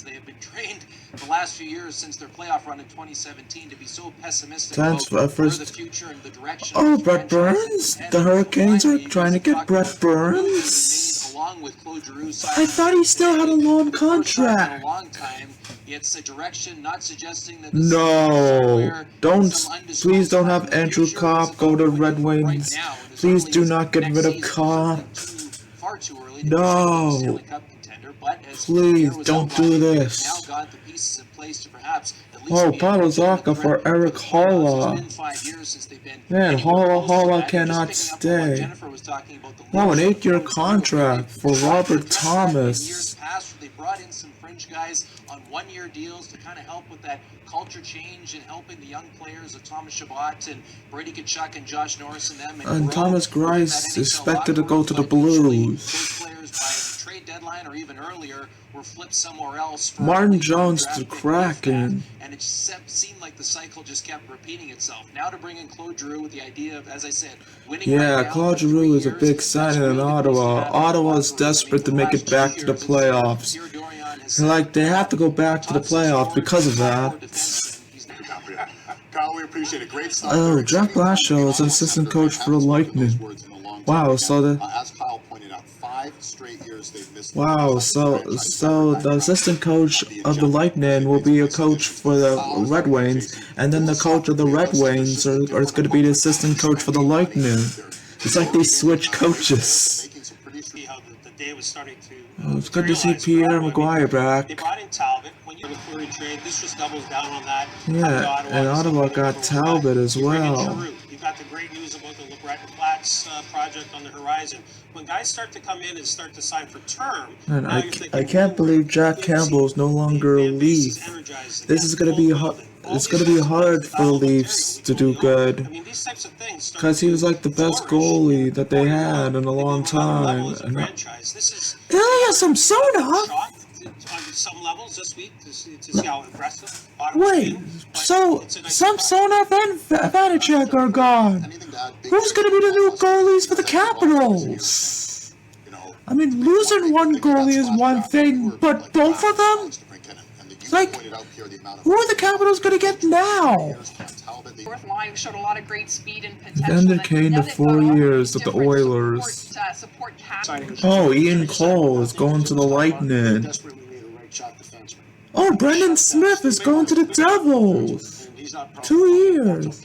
as they have been trained the last few years since their playoff run in 2017 to be so pessimistic Thanks about for the future and the direction. Oh, Brett Burns? The Hurricanes are trying to get Brett Burns? I thought he still had a long contract. It's a direction not suggesting that no, please don't have Andrew Copp go to Red Wings. Please do not get rid of Copp. No, please don't do this. Oh, Palazaka for Erik Haula. Man, Haula cannot stay. Oh, an 8-year contract for Robert Thomas. They brought in some fringe guys on 1-year deals to kind of help with that culture change and helping the young players of Thomas Chabot and Brady Tkachuk and Josh Norris and them. And Thomas Greiss is expected to go to the Blues. Those players by the trade deadline or even earlier were flipped somewhere else. Martin Jones to the Kraken. And it seemed like the cycle just kept repeating itself. Now to bring in Claude Giroux with the idea of, as I said, winning. Yeah, Claude Giroux is a big signing in Ottawa. Ottawa is desperate to make it back to the playoffs. Like, they have to go back to the playoffs because of that. Oh, Jack Blashill is an assistant coach for the Lightning. Wow, so the the assistant coach of the Lightning will be a coach for the Red Wings, and then the coach of the Red Wings or it's going to be the assistant coach for the Lightning. It's like they switch coaches. Oh, it's good to see Pierre Maguire back. Yeah, and Ottawa got Talbot as well. You've got the great news about the LeBret project on the horizon. When guys start to come in and start to sign for term, and I can't believe Jack Campbell is no longer a Leaf. This is gonna be it's gonna be hard for the Leafs to do good, because he was like the best goalie that they had in a long time. Ilya Samsonov. On some levels this week to see how impressive. Wait, so Samsonov and Vanacek are gone. Who's going to be the new goalies for the Capitals? I mean, losing one goalie is one thing, but both of them? Like, who are the Capitals going to get now? Fourth line showed a lot of great speed and potential. Vander Kane to 4 years with the Oilers. Oh, Ian Cole is going to the Lightning. Oh, Brendan Smith is going to the Devils. 2 years.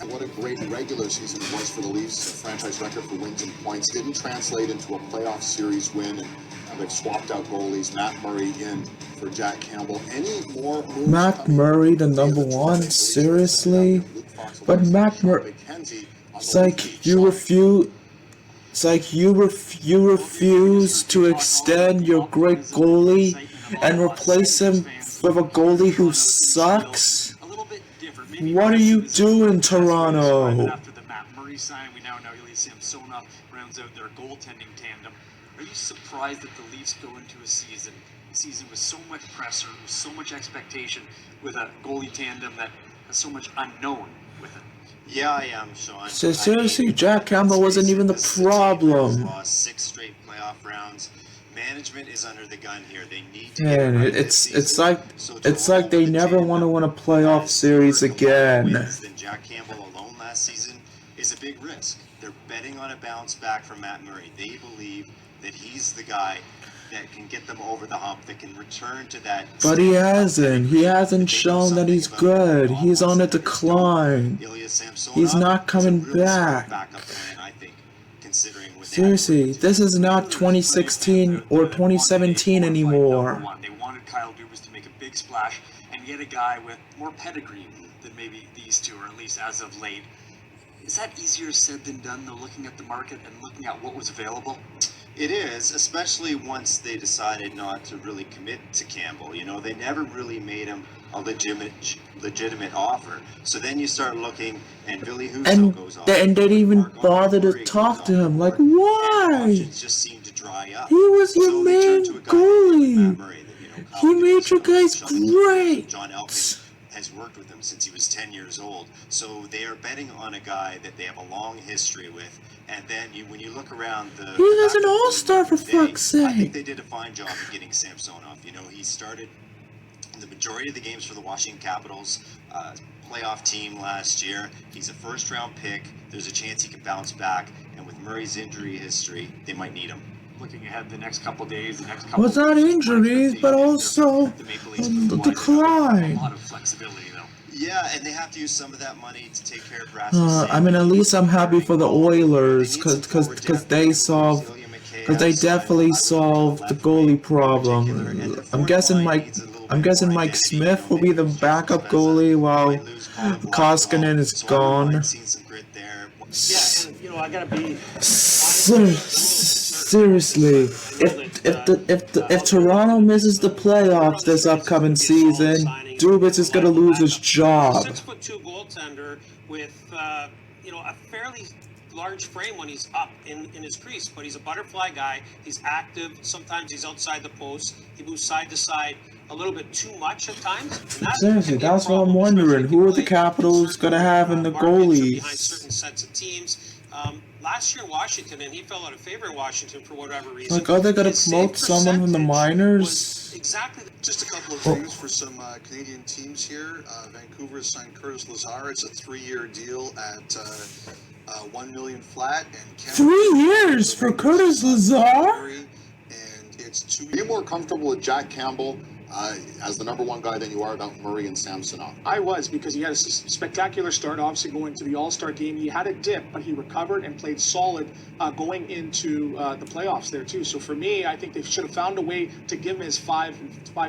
What a great regular season it was for the Leafs. Franchise record for wins and points didn't translate into a playoff series win. And they've swapped out goalies. Matt Murray in for Jack Campbell. Any more moves? Matt Murray, the number one? Seriously? But Matt Murray, it's like you refuse. It's like you refuse to extend your great goalie and replace him with a goalie who sucks. What are you doing, Toronto? After the Matt Murray signing, we now know Ilya Samsonov rounds out their goaltending tandem. Are you surprised that the Leafs go into a season with so much pressure, with so much expectation, with a goalie tandem that has so much unknown with it? Yeah, I am, Sean. So seriously, Jack Campbell wasn't even the problem. Lost 6 straight playoff rounds. Management is under the gun here. They need to Man, it's like they never want to win a playoff series again. Than Jack Campbell alone last season is a big risk. They're betting on a bounce back from Matt Murray. They believe that he's the guy that can get them over the hump, that can return to that. But he hasn't. He hasn't shown that he's good. He's on a decline. He's not coming back. Seriously, this is not 2016 or 2017 anymore. They wanted Kyle Dubas to make a big splash and get a guy with more pedigree than maybe these two, or at least as of late. Is that easier said than done, though, looking at the market and looking at what was available? It is, especially once they decided not to really commit to Campbell. You know, they never really made him a legitimate offer. So then you start looking, and Billy Husso goes off. And they didn't even bother to talk to him. Like, why? Just seemed to dry up. He was your main goalie. He made you guys great. John Elkin has worked with him since he was 10 years old. So they are betting on a guy that they have a long history with, And then when you look around the... He was an all-star, for fuck's I think sake. they did a fine job of getting Samsonov. You know, he started the majority of the games for the Washington Capitals, playoff team last year. He's a first-round pick. There's a chance he can bounce back. And with Murray's injury history, they might need him. Looking ahead the next couple days, the next couple Well, it's not injuries, but also the decline. A lot of flexibility, though. Yeah, and they have to use some of that money to take care of Rasmus. I mean, at least I'm happy for the Oilers, because they definitely solved the goalie problem. I'm guessing Mike Smith will be the backup goalie while Koskinen is gone. I gotta be seriously, if Toronto misses the playoffs this upcoming season, Dubas is gonna lose his job. 6'2" goaltender with a fairly large frame when he's up in his crease, but he's a butterfly guy. He's active. Sometimes he's outside the post. He moves side to side a little bit too much at times. Seriously, that's what I'm wondering. Who are the Capitals gonna have in the goalies? Behind certain sets of teams. Last year in Washington, and he fell out of favor in Washington for whatever reason. Like, are they gonna promote someone from the minors? Exactly. Just a couple of things for some Canadian teams here. Vancouver has signed Curtis Lazar. It's a 3-year deal at $1 million flat. And 3 years for Curtis Lazar? And it's 2 years. Are you more comfortable with Jack Campbell as the number one guy than you are about Murray and Samsonov? I was, because he had a spectacular start, obviously going to the All-Star game. He had a dip, but he recovered and played solid going into the playoffs there too. So for me, I think they should have found a way to give him his 5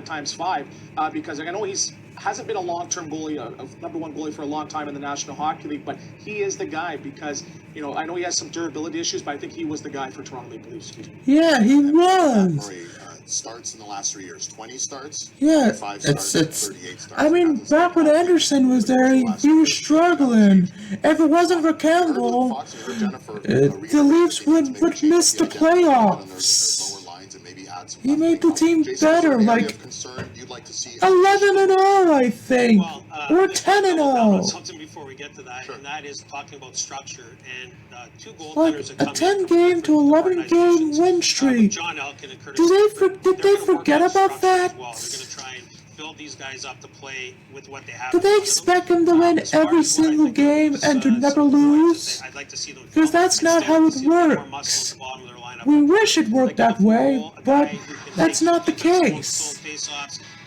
times 5 because I know hasn't been a long-term goalie, a number one goalie for a long time in the National Hockey League, but he is the guy because, I know he has some durability issues, but I think he was the guy for Toronto Maple Leafs. Yeah, he was. Murray, starts in the last 3 years, 20 starts, Yeah, 5 starts, it's. 38 starts. I mean, back when Anderson was there, he was struggling. If it wasn't for Campbell, the Leafs would miss the playoffs. He made the team better, like 11-0, I think, or 10-0. Something before we get to that, and that is talking about structure and 2 goaltenders Like that a come 10-game to 11-game win streak. John Elkin and Curtis. Did they forget about that? Well, they're going to try and build these guys up to play with what they have. Did they expect them to win every single game and to never lose? I'd like to see them. Because that's not how it works. We wish it worked that way, but that's not the case.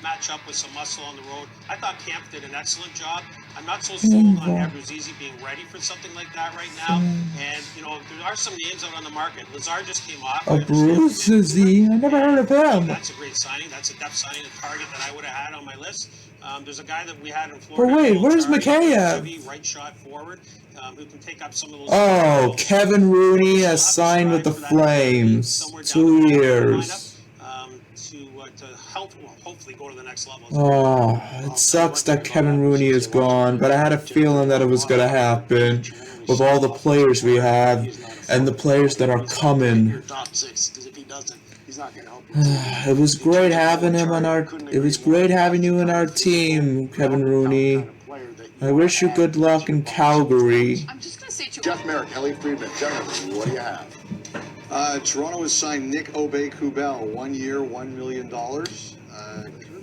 Match up with some muscle on the road. I thought Camp did an excellent job. I'm not so sold on Abruzzese being ready for something like that right now. And there are some names out on the market. Lazar just came off. Abruzzese? I never heard of him. That's a great signing. That's a depth signing, a target that I would have had on my list. There's a guy that we had in Florida. But wait, where's Mikheyev? Right shot forward, who can take up some of those. Oh, Kevin Rooney has signed with the Flames. 2 years. To help, hopefully go to the next level. Oh, it sucks that Kevin Rooney is gone, but I had a feeling that it was going to happen with all the players we have and the players that are coming. It was great having him on our. It was great having you in our team, Kevin Rooney. I wish you good luck in Calgary. I'm just going to say to Jeff Merrick, Ellie Friedman, gentlemen, what do you have? Toronto has signed Nick Aube-Kubel, 1 year, $1 million.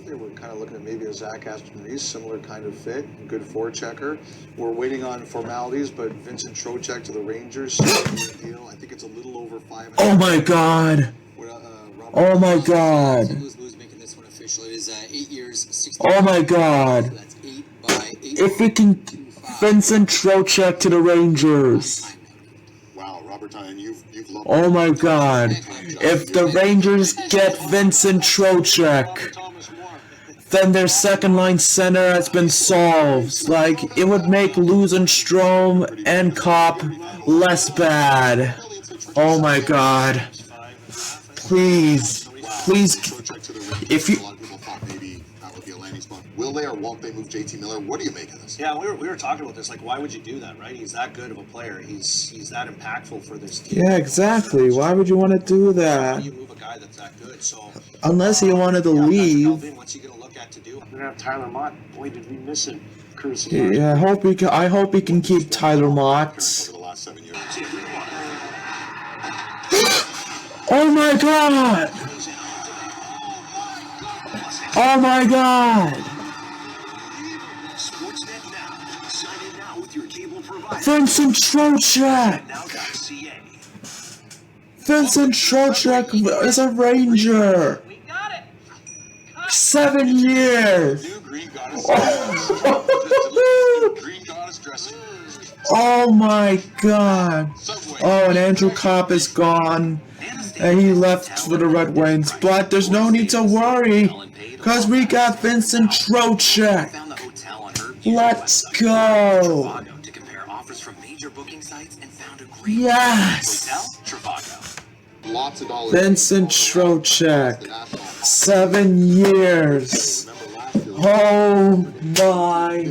They were kind of looking at maybe a Zach Aston-Reese, similar kind of fit, good forechecker. We're waiting on formalities, but Vincent Trocheck to the Rangers, deal. I think it's a little over 5. Oh my God! Oh my God! Making this one official. It is 8 years, 60. Oh my God! That's 8 by 8. If we can, Vincent Trocheck to the Rangers. Wow, Robert, and you've loved. Oh my God! If the Rangers get Vincent Trocheck, then their second line center has been solved. Like, it would make losing Strome and Kopp less bad. Oh my God! Please, if you. Will they or won't they move JT Miller? What do you make of this? Yeah, we were talking about this. Like, why would you do that, right? He's that good of a player. He's that impactful for this team. Yeah, exactly. Why would you want to do How that? do you move a guy that's that good? So Unless he wanted to leave. What's he gonna look at to do? We're gonna have Tyler Mott. Boy, did we miss him. Yeah, I hope he can keep Tyler Mott. Over the last 7 years. Oh my god! Oh my god! Sportsnet now. Sign in now with your cable provider. Vincent Trocheck! Now.ca. Vincent Trocheck is a Ranger! We got it. 7 years! New Green Goddess. Green Goddess dressing. Oh my god! Subway. Oh, and Andrew Kopp is gone. And he left for the Red Wings. But there's no need to worry. Because we got Vincent Trocheck. Found the hotel on her Let's go! Trivago to compare offers from major booking sites and found a great Yes! hotel. Trivago. Lots of dollars. Vincent Trocheck. 7 years. Oh my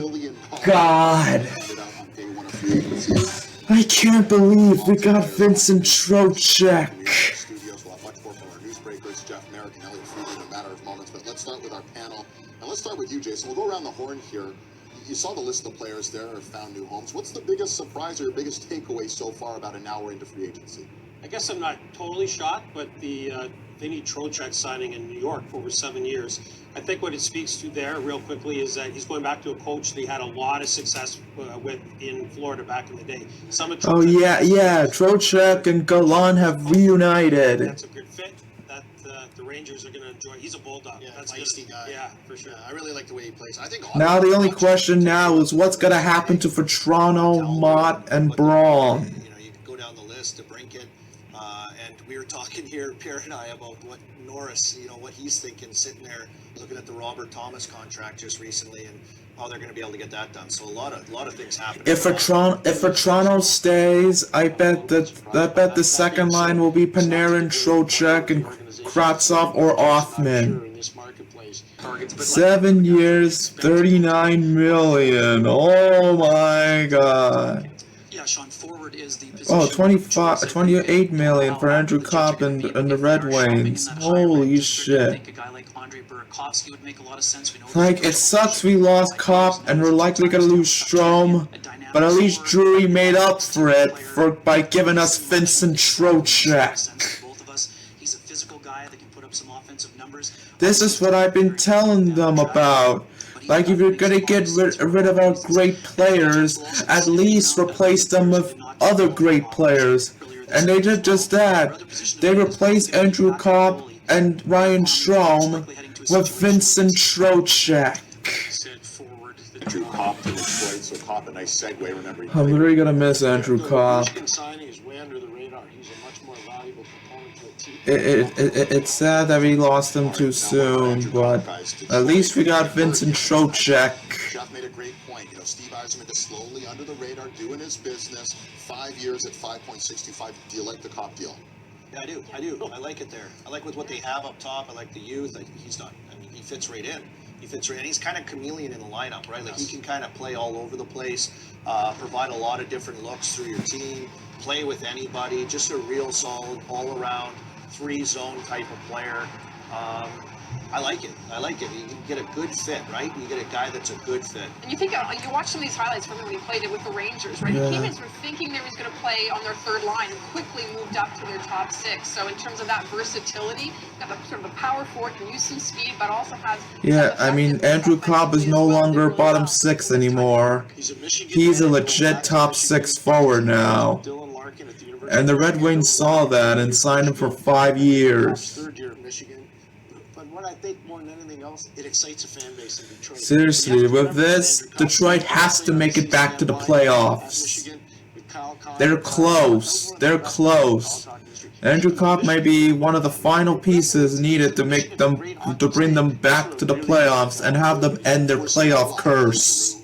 god. I can't believe we got Vincent Trocheck. Studios will have much more from our newsbreakers, Jeff Merrick and Elliot Friedman, in a matter of moments. But let's start with our panel, and let's start with you, Jason. We'll go around the horn here. You saw the list of the players there who found new homes. What's the biggest surprise or your biggest takeaway so far about an hour into free agency? I guess I'm not totally shocked, but the Vinny Trocheck signing in New York for over 7 years. I think what it speaks to there, real quickly, is that he's going back to a coach that he had a lot of success with in Florida back in the day. Oh yeah, Trocheck and Galan have reunited. That's a good fit. That the Rangers are going to enjoy. He's a bulldog. Yeah, That's feisty guy. Yeah, for sure. I really like the way he plays. I think Now the only question now is what's gonna happen to Vetrano, Mott, and Braun. You know, you can go down the list to Brinket, and we were talking here, Pierre and I, about what Norris, you know, what he's thinking, sitting there looking at the Robert Thomas contract just recently, and how they're going to be able to get that done. So a lot of things happen. If Vetrano stays, I bet the second line will be Panarin, Trocheck, and Kravtsov or Othman. 7 years, 39 million. Oh my god. Yeah, Sean, forward is the Oh, 28 million for Andrew Kopp and the Red Wings. Holy shit. I think a guy like Ondrej Palat would make a lot of sense. We know Like, it sucks we lost Kopp and we're likely gonna lose Strome, but at least Drury made up for it by giving us Vincent Trocheck. Both of us, he's a physical guy that can put up some offensive numbers. This is what I've been telling them about. Like, if you're gonna get rid of our great players, at least replace them with other great players. And they did just that. They replaced Andrew Kopp and Ryan Strome with Vincent Trocheck. Andrew Kopp to Detroit, so Kopp, a nice segue. Remember, I'm really gonna miss Andrew Kopp. Michigan signing is way under the radar. He's a much more valuable component to a team. It's sad that we lost him too soon, but at least we got Vincent Trocheck. Jeff made a great point. You know, Steve Yzerman is slowly under the radar, doing his business. 5 years at 5.625. Do you like the Kopp deal? Yeah, I do. I like it there. I like with what they have up top. I like the youth. He's not. I mean, he fits right in. And he's kind of chameleon in the lineup, right? Like, he can kind of play all over the place, provide a lot of different looks through your team, play with anybody. Just a real solid all-around 3-zone type of player. I like it. You get a good fit, right? You get a guy that's a good fit. And you think, you watch some of these highlights from him when he played it with the Rangers, right? Yeah. He came in sort of thinking that he was going to play on their third line and quickly moved up to their top six. So in terms of that versatility, got the sort of the power forward, can use some speed, but also has... Yeah, I mean, Andrew Kopp is no longer bottom 6 anymore. He's a legit top 6 forward now. And the Red Wings saw that and signed him for 5 years. Third year of Michigan. But what I think more than anything else, it excites a fan base in Detroit. Seriously, with this, Detroit has to make it back to the playoffs. They're close. Andrew Kopp may be one of the final pieces needed to bring them back to the playoffs and have them end their playoff curse.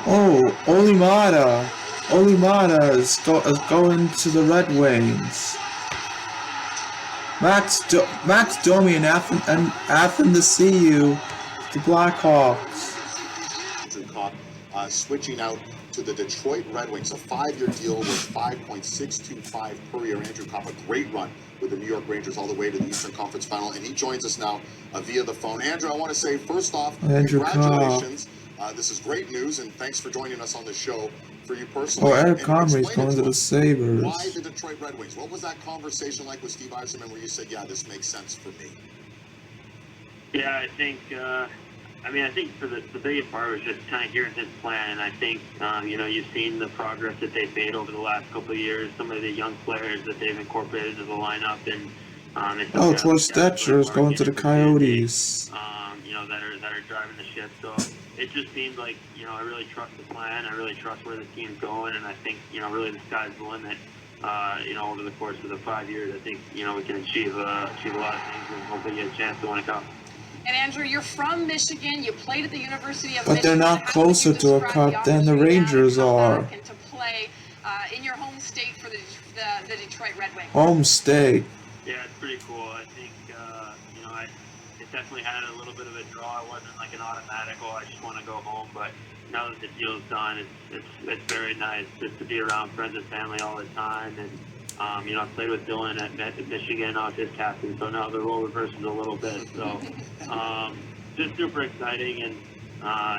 Oh, Olimata is going to the Red Wings. Max Domi and Athen to see you, the Blackhawks. Andrew Kopp switching out to the Detroit Red Wings, a 5-year deal with $5.625 per year. Andrew Kopp, a great run with the New York Rangers all the way to the Eastern Conference Final, and he joins us now via the phone. Andrew, I want to say, first off, Andrew congratulations. This is great news, and thanks for joining us on the show. for you personally? Oh, Eric And Comrie's explain going it to the us. Sabres. Why the Detroit Red Wings? What was that conversation like with Steve Yzerman where you said, yeah, this makes sense for me? Yeah, I think, I think for the biggest part was just kind of hearing his plan. And I think, you've seen the progress that they've made over the last couple of years, some of the young players that they've incorporated into the lineup. And they still Oh, got Troy guys like Stetcher is going to the Larkin and Coyotes. that are driving the ship. So it just seems like, I really trust the plan. I really trust where the team's going. And I think, really the sky's the limit. Over the course of the 5 years, I think, we can achieve a lot of things and hopefully get a chance to win a cup. And Andrew, you're from Michigan. You played at the University of But Michigan. they're not How would closer you to a describe cup the than the opportunity now to Rangers come are. back and to play in your home state for the Detroit Red Wings? Home state. Yeah, it's pretty cool. I think, it definitely had a little bit of a draw. It wasn't like an automatic, I just want to go home. But now that the deal's done, it's very nice just to be around friends and family all the time. And, I played with Dylan at Michigan. I was his captain, so now the role reverses a little bit. So, just super exciting and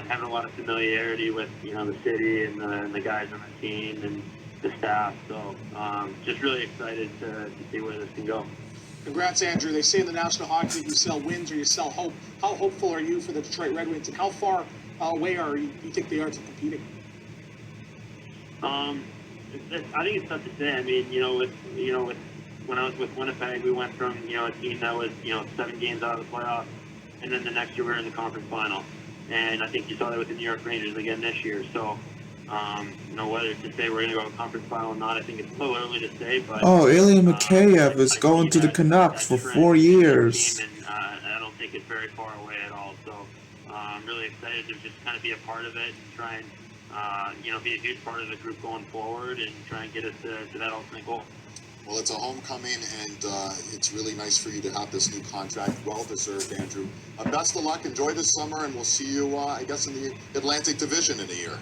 having a lot of familiarity with, the city and the guys on the team and the staff. So, just really excited to see where this can go. Congrats, Andrew. They say in the National Hockey League you sell wins or you sell hope. How hopeful are you for the Detroit Red Wings, and how far away you think they are to competing? I think it's tough to say. I mean, with when I was with Winnipeg, we went from a team that was 7 games out of the playoffs, and then the next year we were in the conference final. And I think you saw that with the New York Rangers again this year. So, whether to say we're going to go to a conference final or not, I think it's a little early to say. But Oh, Ilya Mikheyev is going to the Canucks for 4 years. And I don't think it's very far away at all. So, I'm really excited to just kind of be a part of it and try and be a huge part of the group going forward and try and get us to that ultimate goal. Well, it's a homecoming, and it's really nice for you to have this new contract. Well-deserved, Andrew. Best of luck. Enjoy the summer, and we'll see you, I guess, in the Atlantic Division in a year.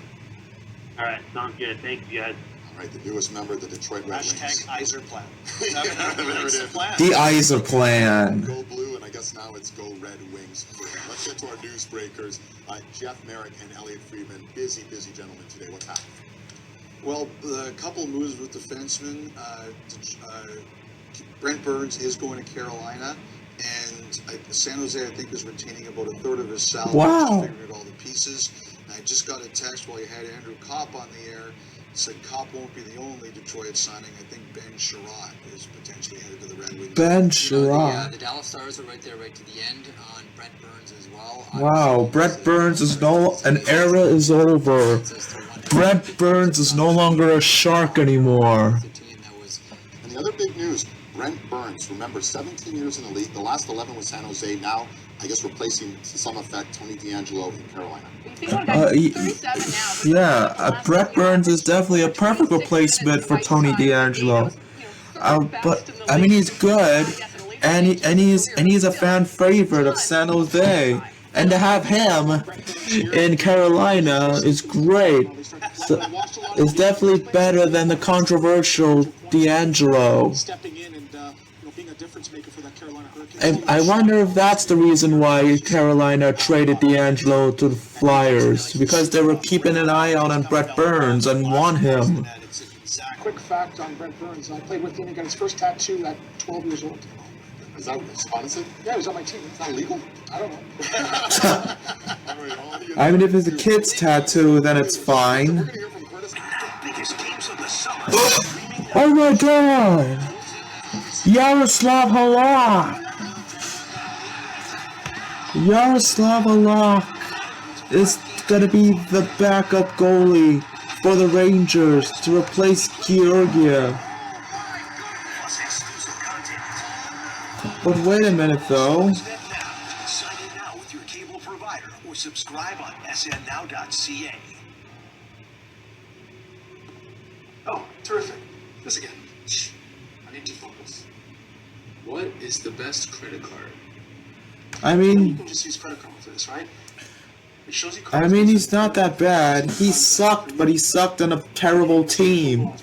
All right, sounds good. Thanks, you guys. All right, the newest member of the Detroit Red Wings. Iser plan. There it is. The Iser plan. Go blue, and I guess now it's go Red Wings. Let's get to our newsbreakers. Jeff Merrick and Elliot Friedman, busy gentlemen today. What happened? Well, a couple moves with defensemen. Brent Burns is going to Carolina, and San Jose, I think, is retaining about a third of his salary. Wow. Just figuring out all the pieces. And I just got a text while you had Andrew Kopp on the air. It said Kopp won't be the only Detroit signing. I think Ben Sherratt is potentially headed to the Red Wings. Ben Sherratt. The Dallas Stars are right there, right to the end on Brent Burns as well. Wow, Brent Burns is an era is over. Brent Burns is no longer a Shark anymore. And the other big news, Brent Burns, remember, 17 years in the league. The last 11 was San Jose. Now, I guess, replacing, to some effect, Tony DeAngelo in Carolina. Brett Burns is definitely a perfect replacement for Tony DeAngelo. But I mean, he's good, and he's a fan favorite of San Jose, and to have him in Carolina is great. So, it's definitely better than the controversial DeAngelo. Stepping in and being a difference maker for that Carolina Hurricanes. And I wonder if that's the reason why Carolina traded DeAngelo to the Flyers, because they were keeping an eye out on Brett Burns and want him. Quick fact on Brent Burns: I played with him. He got his first tattoo at 12 years old. Is that honestly? Yeah, he was on my team. Is that legal? I don't know. I mean, if it's a kid's tattoo, then it's fine. Oh my god! Yaroslav Halak! Yaroslav Halak is gonna be the backup goalie for the Rangers to replace Georgia. But wait a minute though. Sign in now with your cable provider or subscribe on snnow.ca. Oh, terrific. This again. I need to focus. What is the best credit card? I You mean, can just use credit card for this, right? It shows you he's not that bad. He sucked, but he sucked on a terrible team.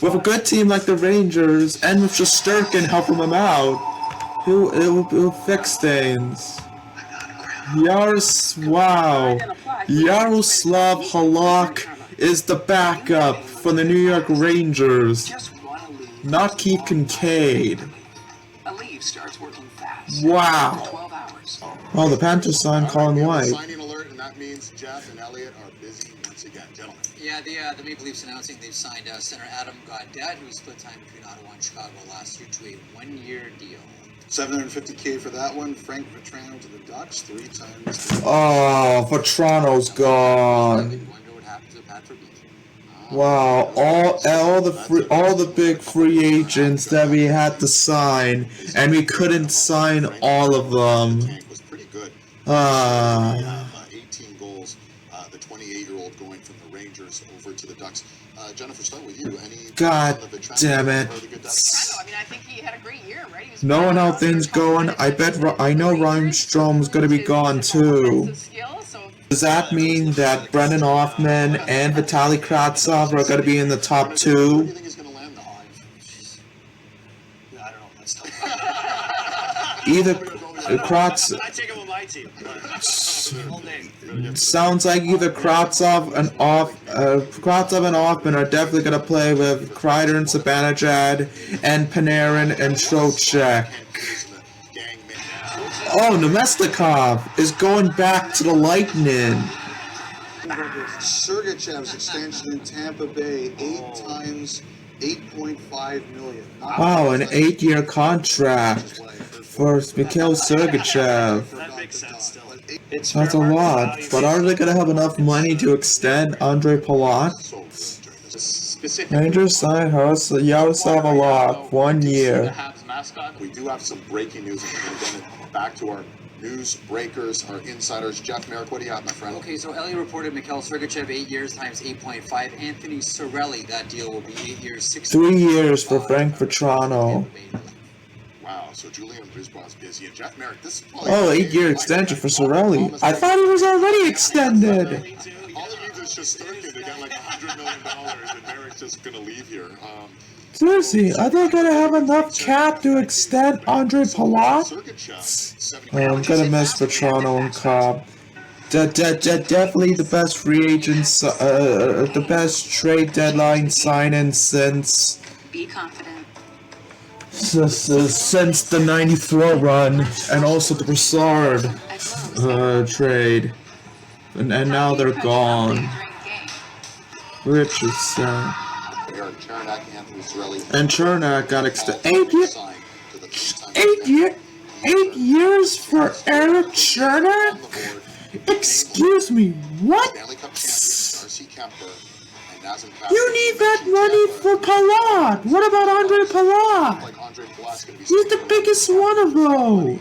With a good team like the Rangers, and with Shesterkin helping him out, he'll fix things. Yaroslav Halak is the backup for the New York Rangers. Not Keith Kincaid. A leave starts working fast. Wow. 12 hours. Oh, the Panthers signed Colin White. Signing alert, and that means Jeff and Elliot are busy once again, gentlemen. Yeah, the Maple Leafs announcing they've signed center Adam Gaudreau, who split time between Ottawa and Chicago last year, to a one-year deal. $750K for that one. Frank Vetrano to the Ducks 3 times. Oh, Vetrano's gone. Wonder what happened to Patrick Beach. Wow, all the big free agents that we had to sign, and we couldn't sign all of them. Was pretty good. 18 goals. The 28-year-old going from the Rangers over to the Ducks. Jennifer, start with you. God damn it. I mean, I think he had a great year, right? He was Knowing how things going, I know Ryan Strom's gonna be gone too. Does that mean that Brendan Hoffman and Vitaly Kravtsov are gonna be in the top 2? I don't know. That's tough. Either Kravtsov. I take him on my team. Sounds like either Kravtsov and Hoffman are definitely gonna play with Kreider and Zibanejad and Panarin and Trocheck. Oh, Nemestikov is going back to the Lightning. Sergachev's extension in Tampa Bay, 8 times $8.5 million. Wow, an 8-year contract for Mikhail Sergachev. That makes sense still. That's a lot, but are they going to have enough money to extend Ondrej Palat? Rangers signed Yaroslav Alak, 1 year. We do have some breaking news. Again, back to our news breakers, our insiders. Jeff Merrick, what do you have, my friend? Okay, so Ellie reported Mikhail Sergachev 8 years times 8.5. Anthony Cirelli, that deal will be 8 years, 6. 3 years for Frank Vetrano. Wow, so Julian Brisbaugh's busy. And Jeff Merrick, this is probably... Oh, 8-year extension for Cirelli. I thought he was already extended. All it needs is just 30 to get like $100 million, and Merrick's just going to leave here. Seriously, are they going to have enough cap to extend Ondrej Palat? Oh, I'm going to miss Vetrano and Cobb. Definitely the best free agents, the best trade deadline sign-in since... Be confident. Since the 94 run, and also the Broussard trade. And now they're gone. Which is sad. And Chernak got extended. 8 years for Erik Chernak? Excuse me, what? You need that money for Palat. What about Ondrej Palat? He's the biggest one of those.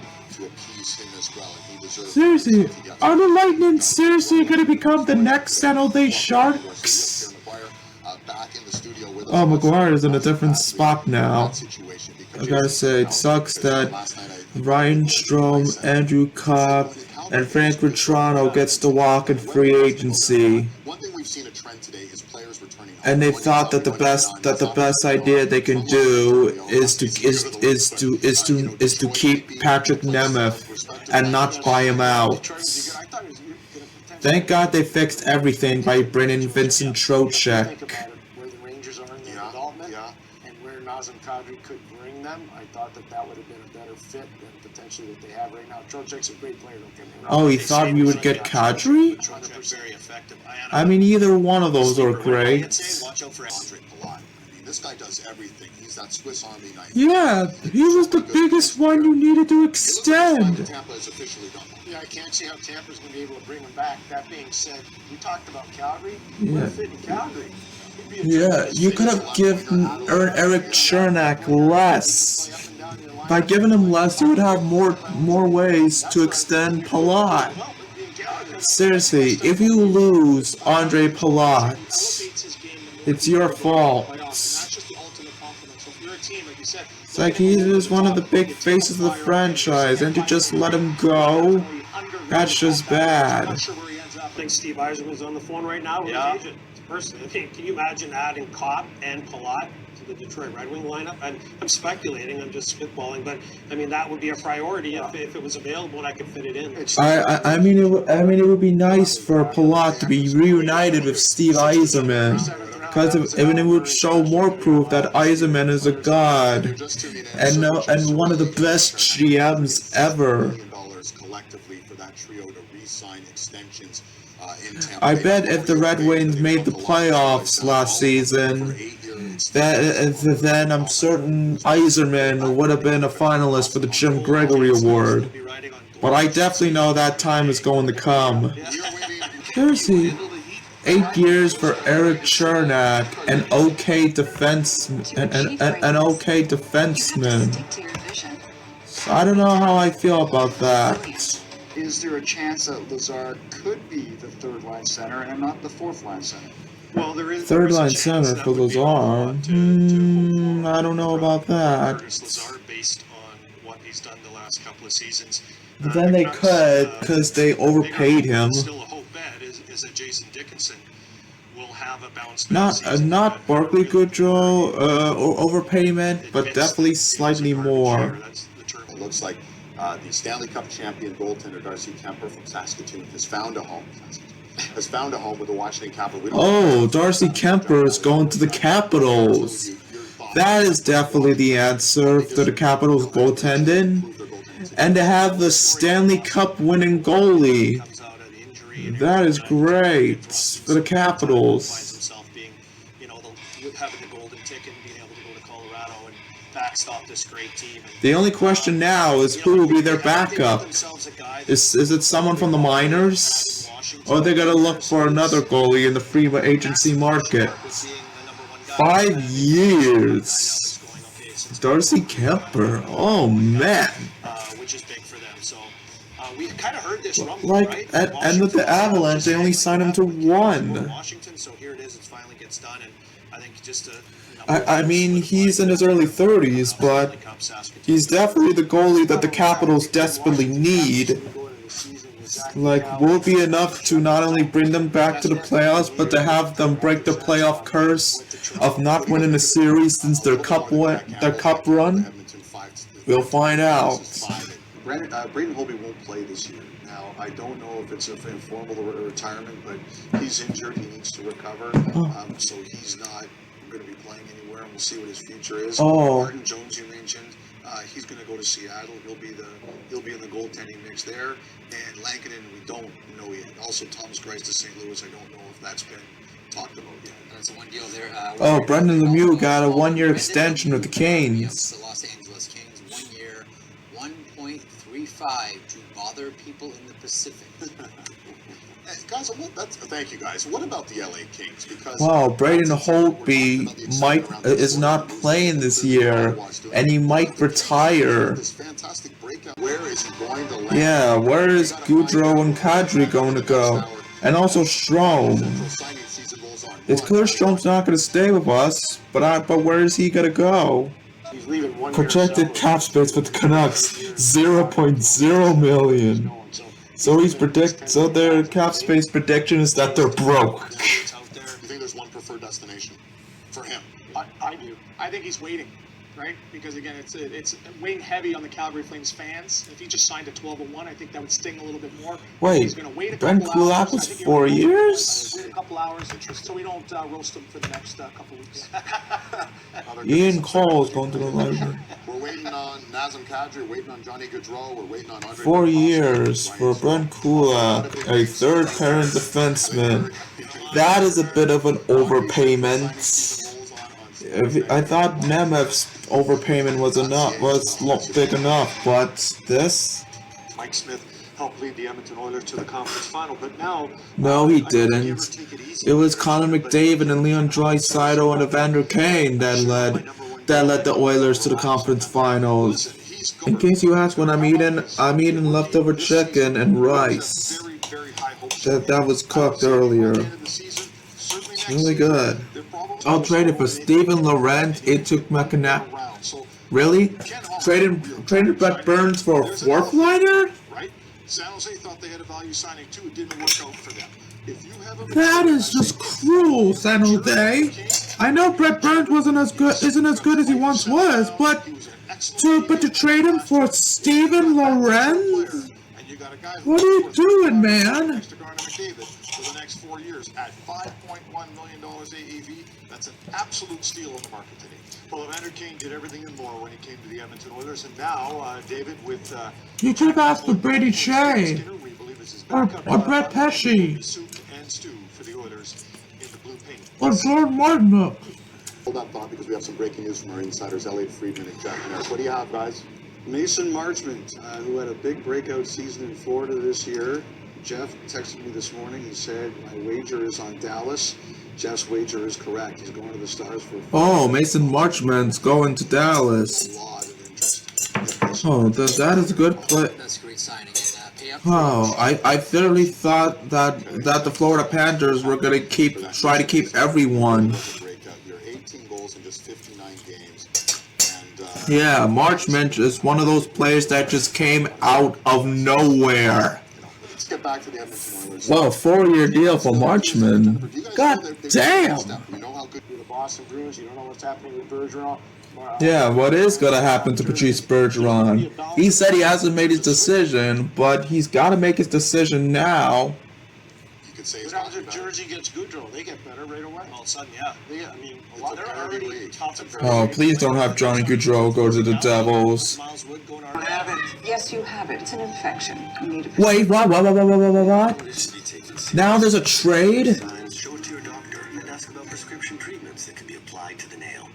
Seriously, are the Lightning seriously going to become the next San Jose Sharks? Oh, McGuire is in a different spot now. I gotta say, it sucks that Ryan Strome, Andrew Cobb, and Frank Vetrano gets to walk in free agency. And they thought that the best idea they can do is to keep Patrick Nemeth and not buy him out. Thank God they fixed everything by bringing Vincent Trocheck. Where the Rangers are in their development and where Nazem Kadri could bring them, I thought that would have been a better fit than potentially what they have right now. Trocheck's a great player, don't get me wrong. Oh, he thought we would get Kadri? I mean, either one of those are great. This guy does everything. He's that Swiss Army knife. Yeah, he was the biggest one you needed to extend. Tampa is officially done. Yeah, I can't see how Tampa's going to be able to bring him back. That being said, we talked about Calgary. Yeah. Fit in Calgary. Yeah, you could have given Erik Chernak less. By giving him less, you would have more ways to extend Palat. Seriously, if you lose Ondrej Palat, it's your fault. It's like he is one of the big faces of the franchise, and to just let him go, that's just bad. I think Steve Yzerman's on the phone right now with his agent. Personally, can you imagine adding Kopp and Palat to the Detroit Red Wing lineup. And I'm speculating, I'm just spitballing, but I mean that would be a priority if it was available and I could fit it in. I mean, it would be nice for Palat to be reunited with Steve Yzerman, because it would show more proof that Yzerman is a god and one of the best GMs ever. Collectively for that trio to re-sign extensions in Tampa. I bet if the Red Wings made the playoffs last season, then I'm certain Yzerman would have been a finalist for the Jim Gregory Award. But I definitely know that time is going to come. Seriously, 8 years for Erik Chernak, an okay defenseman. So I don't know how I feel about that. Is there a chance that Lazar could be the third-line center and not the fourth-line center? Well, there is Third-line center for Lazar. I don't know about that. Lazar, based on what he's done the last couple of seasons. But then they could, because they overpaid him. Still a hope bet is that Jason Dickinson will have a bounce back Not Barclay Gaudreau overpayment, but definitely slightly more. It looks like the Stanley Cup champion goaltender Darcy Kemper from Saskatoon has found a home. With the Washington Capitals. Oh, Darcy Kemper is going to the Capitals. That is definitely the answer for the Capitals goaltending. And to have the Stanley Cup winning goalie. That is great for the Capitals. Having the golden ticket and being able to go to Colorado and backstop this great team. The only question now is who will be their backup. Is it someone from the minors? Or are they going to look for another goalie in the free agency market? 5 years. Darcy Kemper. Oh, man. Which is big for them. So we kind of heard this rumble, Like, right? and with the Avalanche, they only signed him to 1. Washington, so here it is. It finally gets done, and I think just I mean, he's in his early 30s, but he's definitely the goalie that the Capitals desperately need. Like, will it be enough to not only bring them back to the playoffs, but to have them break the playoff curse of not winning a series since their cup run? We'll find out. Braden Holtby won't play this year. Now, I don't know if it's a formal retirement, but he's injured. He needs to recover. So he's not going to be playing anywhere, and we'll see what his future is. Martin Jones, you mentioned, he's going to go to Seattle. He'll be in the goaltending mix there. And Lankinen, we don't know yet. Also, Thomas Greiss to St. Louis. I don't know if that's been talked about yet. That's one deal there. Brendan Lemieux got a 1-year extension with the Canes. The Los Angeles Kings, 1 year, 1.35 to bother people in the Pacific. Guys, thank you, guys. What about the LA Kings? Because wow, Braden Holtby is not playing this year, and he might retire. Where is he going to land? Yeah, where is Gaudreau and Kadri going to go? And also Strome. It's clear Strome's not going to stay with us, but where is he going to go? He's leaving 1 year. Projected cap space with the Canucks, 0.0 million. So so their cap space prediction is that they're broke. Do you think there's one preferred destination for him? I do. I think he's waiting, right? Because again, it's weighing heavy on the Calgary Flames fans. If he just signed a 12-1, I think that would sting a little bit more. Wait, he's going to wait a Ben couple Kulak hours. was 4 years? Wait a couple hours, so we don't roast him for the next couple weeks. Ian Cole is going to the library. We're waiting on Nazem Kadri, waiting on Johnny Gaudreau, we're waiting on Ondrej 4 years for Brent Kulak, a third-parent defenseman. That is a bit of an overpayment. I thought Nemeth's overpayment was big enough, but this? Mike Smith helped lead the Edmonton Oilers to the conference final, but now... No, he didn't. It was Connor McDavid and Leon Draisaitl and Evander Kane that led the Oilers to the conference finals. In case you ask what I'm eating leftover chicken and rice. That was cooked earlier. It's really good. I'll trade it for Steven Laurent. It took McNabb. Really? Traded Brett Burns for a fourth liner? Right? San Jose thought they had a value signing too. It didn't work out for them. If you have a That is just cruel, San Jose. I know Brett Burns isn't as good as he once was, but to trade him for Steven Lorenz? What are you doing, man? For the next 4 years at $5.1 million AAV. That's an absolute steal in the market today. Well, Evander Kane did everything and more when he came to the Edmonton Oilers, and now David with. You could have asked for Brady Shea or Brett Pesce Soup and stew for the Oilers in the blue paint. or Jordan Martinook. Hold that thought because we have some breaking news from our insiders, Elliot Friedman and Jack Ness. What do you have, guys? Mason Marchment, who had a big breakout season in Florida this year. Jeff texted me this morning. He said, my wager is on Dallas. Jeff's wager is correct. He's going to the Stars for... Oh, Mason Marchment's going to Dallas. A lot of interest. Oh, that is a good play. That's a great signing. And pay up. Oh, I thoroughly thought that the Florida Panthers were gonna try to keep everyone. You're 18 goals in just 59 games. And, Yeah, Marchment is one of those players that just came out of nowhere. let's get back to the Edmonton Oilers. Wow, 4-year deal for Marchment. God damn. You know how good The Boston Bruins, you don't know what's happening with Bergeron. Yeah, what is gonna happen to Patrice Bergeron? He said he hasn't made his decision, but he's gotta make his decision now. you could say What it's happens not if Jersey gets Gaudreau? They get better right away. All of a sudden, yeah. I mean, It's a lot. a They're parity already league. top. Oh, please don't have Johnny Gaudreau go to the Devils. Miles Wood going on. Yes, you have it. It's an infection. You need a Wait, what? Now there's a trade? Show it to your doctor and ask about prescription treatments that can be applied to the nail.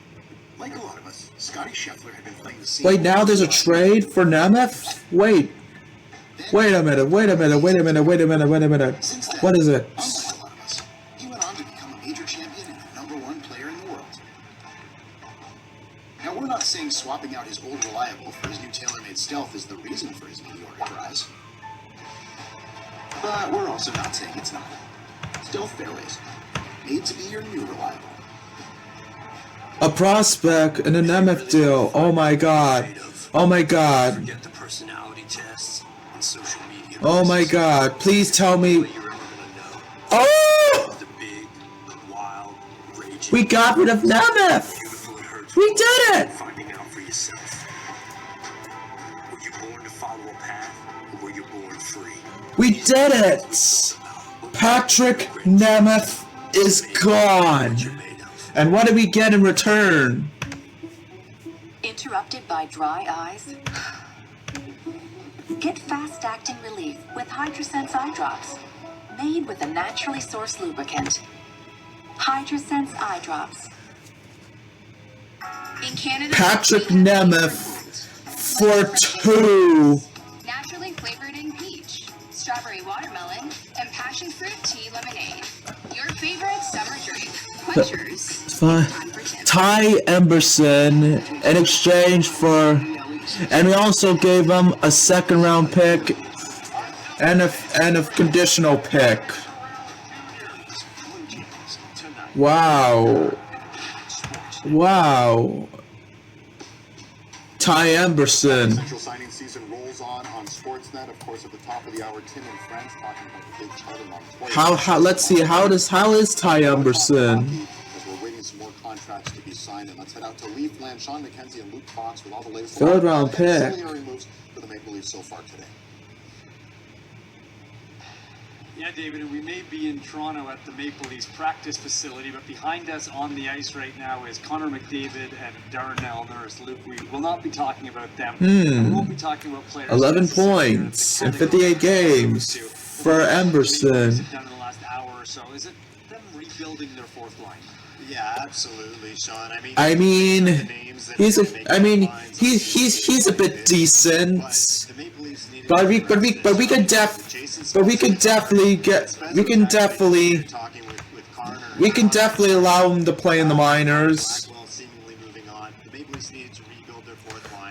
Like a lot of us, Scotty Scheffler had been playing the scene. Wait, now there's a trade for Nemeth? Wait a minute. What is it? Unlike a lot of us, he went on to become a major champion and the #1 player in the world. Now, we're not saying swapping out his old reliable for his new tailor-made stealth is the reason for his meteoric rise. But we're also not saying it's not. Stealth fairways, made to be your new reliable. A prospect in a Nemeth deal. Oh my god. Forget the personality tests and social media. Oh my god. Please tell me. You're ever gonna know Oh! the big, wild, raging, We got rid of Nemeth! beautiful and hurtful. We did it! Finding out for yourself. Were you born to follow a path, or were you born free? We did it! Patrick Nemeth is gone. And what did we get in return? Interrupted by dry eyes? Get fast-acting relief with Hydrosense eye drops, made with a naturally sourced lubricant. Hydrosense eye drops. In Canada, Patrick Nemeth for 2. naturally flavored in peach, strawberry watermelon, and passion fruit tea lemonade. Your favorite summer drink. Quenchers. Time for tips. Ty Emberson in exchange for, and we also gave him a 2nd-round pick and a conditional pick. Wow. Ty Emberson. Central signing season rolls on Sportsnet. Of course, at the top of the hour, Tim and friends talking about the big chart and How let's see, how is Ty Emberson? As we're waiting some more contracts to be signed, and let's head out to Leafland. Sean McKenzie and Luke Fox with all the latest 3rd-round pick. ancillary moves for the Maple Leafs so far today. Yeah, David, and we may be in Toronto at the Maple Leafs practice facility, but behind us on the ice right now is Connor McDavid and Darnell Nurse. Luke, we will not be talking about them. We won't be talking about players. 11 points in 58 games for Emberson. Done in the last hour or so. Is it them rebuilding their 4th line? Yeah, absolutely, Sean. He's a bit decent, but we can definitely allow him to play in the minors.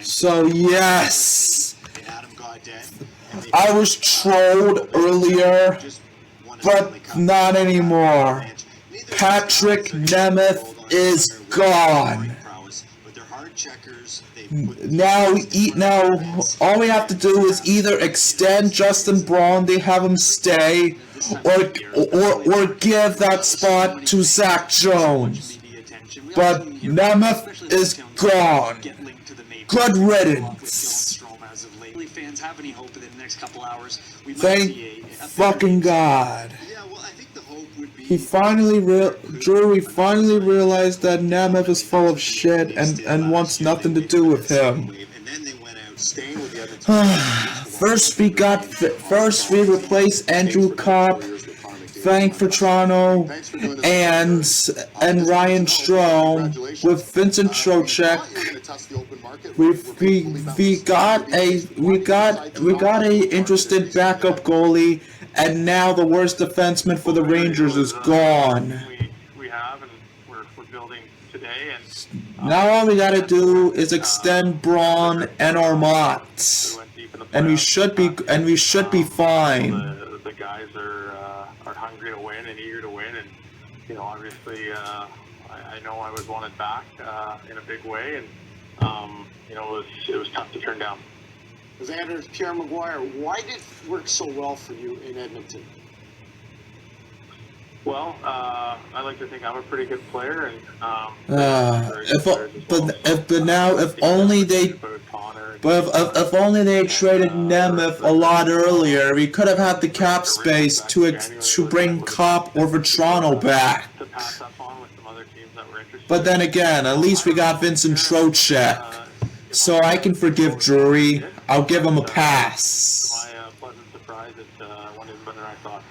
So yes, I was trolled earlier, but not anymore. Patrick Nemeth is gone. Now, all we have to do is either extend Justin Braun, they have him stay, or give that spot to Zach Jones. but Nemeth is gone. Good riddance. Fans have any hope that in the next couple hours we might Thank see a fucking God. Yeah, well, I think the hope would be. Drury finally realized that Nemeth is full of shit and wants nothing to do with him. First we replaced Andrew Kopp, thank for Toronto, and Ryan Strome with Vincent Trocheck. We got a interested backup goalie, and now the worst defenseman for the Rangers is gone. We have, and we're building today, and now all we gotta do is extend Braun and Ormont, and we should be fine. The guys are hungry to win and eager to win, and obviously I know I was wanted back in a big way, and it was tough to turn down. Xander, Pierre Maguire, why did it work so well for you in Edmonton? Well, I like to think I'm a pretty good player, and if only they traded Nemeth a lot earlier, we could have had the cap space to bring Kopp or Toronto back. But then again, at least we got Vincent Trocheck, so I can forgive Drury. I'll give him a pass. My pleasant surprise, it went even better than I thought.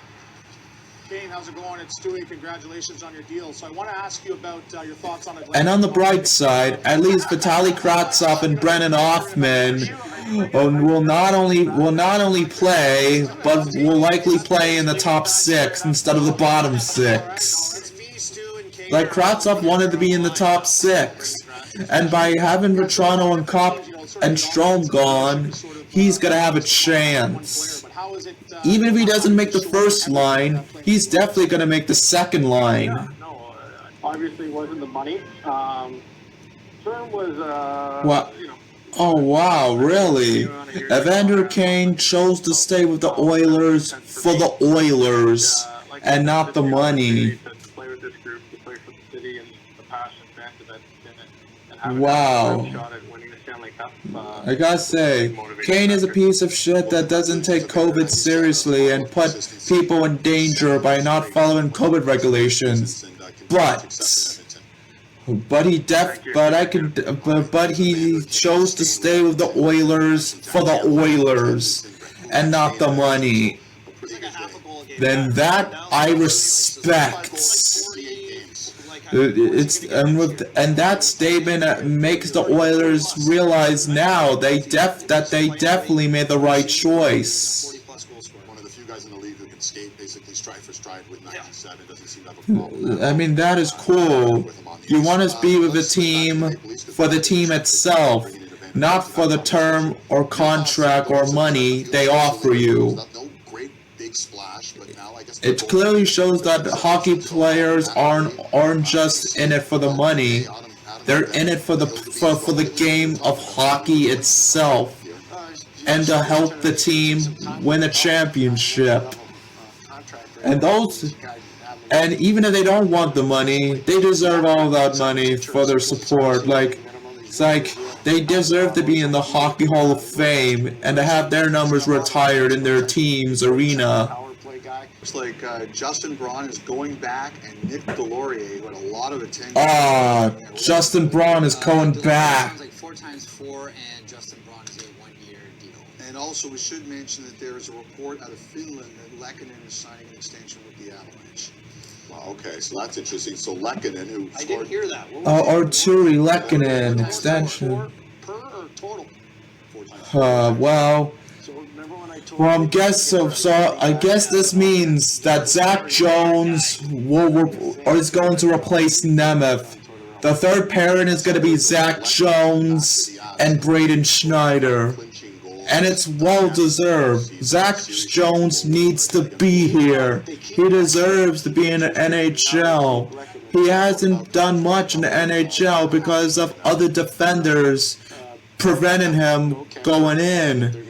Kane, how's it going? It's Stewie. Congratulations on your deal. So I want to ask you about your thoughts on Atlanta. And on the bright side, at least Vitaly Kravtsov and Brennan Hoffman will not only play, but will likely play in the top 6 instead of the bottom 6. Like Kravtsov wanted to be in the top 6, and by having Vetrano and Kopp and Strome gone, he's gonna have a chance. Even if he doesn't make the first line, he's definitely gonna make the second line. Obviously wasn't the money. Term was What? Oh wow, really? Evander Kane chose to stay with the Oilers for the Oilers and not the money. Wow. I gotta say, Kane is a piece of shit that doesn't take COVID seriously and put people in danger by not following COVID regulations. But he chose to stay with the Oilers for the Oilers and not the money. Then that I respect. And that statement makes the Oilers realize now that they definitely made the right choice. One of the few guys in the league who can skate basically stride for stride with 97. Doesn't seem to have a problem. I mean, that is cool. You want to be with a team for the team itself, not for the term or contract or money they offer you. It clearly shows that hockey players aren't just in it for the money. They're in it for the game of hockey itself, and to help the team win a championship. And even if they don't want the money, they deserve all that money for their support. It's like they deserve to be in the Hockey Hall of Fame and to have their numbers retired in their team's arena. Looks like Justin Braun is going back, and Nick Delorier, who had a lot of attention. Justin Braun is going back. Sounds like 4 times 4, and Justin Braun is a 1-year deal. And also, we should mention that there is a report out of Finland that Lehkonen is signing an extension with the Avalanche. Wow, okay, so that's interesting. So Lehkonen, who I didn't hear that. Arturi Lehkonen extension. Per or total? Well, I guess this means that Zach Jones is going to replace Nemeth. The third pairing is going to be Zach Jones and Braden Schneider. And it's well deserved. Zach Jones needs to be here. He deserves to be in the NHL. He hasn't done much in the NHL because of other defenders preventing him going in.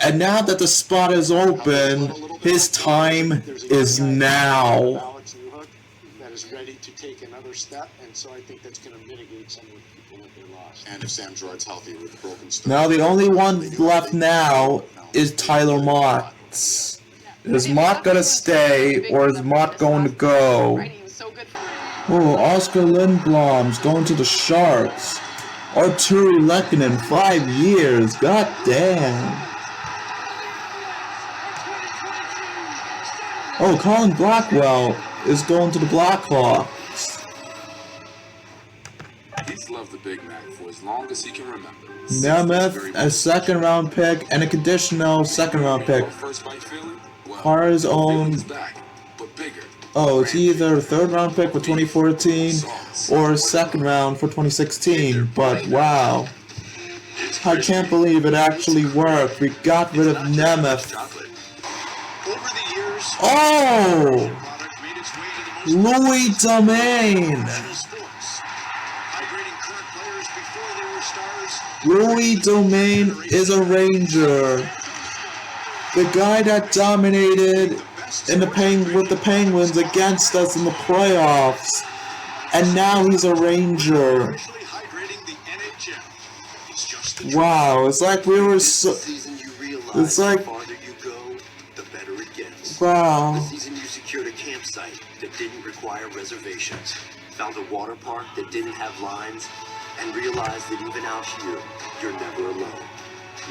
And now that the spot is open, his time is now. That is ready to take another first step, and so I think that's going to mitigate some of the people that they lost. And if Sam Girard's healthy with a broken stone. Now the only one left now is Tyler Mott. Is Mott gonna stay or is Mott going to go? Oh, Oscar Lindblom's going to the Sharks. Arturi Lehkonen, 5 years. God damn. Oh, Colin Blackwell is going to the Blackhawks. He's loved the Big Mac for as long as he can remember. Nemeth, a second-round pick, and a conditional second-round pick. Carr's own. Oh, it's either a third-round pick for 2014 or a second-round for 2016. But wow, I can't believe it actually worked. We got rid of Nemeth. Oh, Louis Domain. Louis Domain is a Ranger. The guy that dominated in with the Penguins against us in the playoffs. And now he's a Ranger. Wow, it's like we were so... It's like... Wow. This season you secured a campsite that didn't require reservations, found a water park that didn't have lines, and realized that even out here, you're never alone.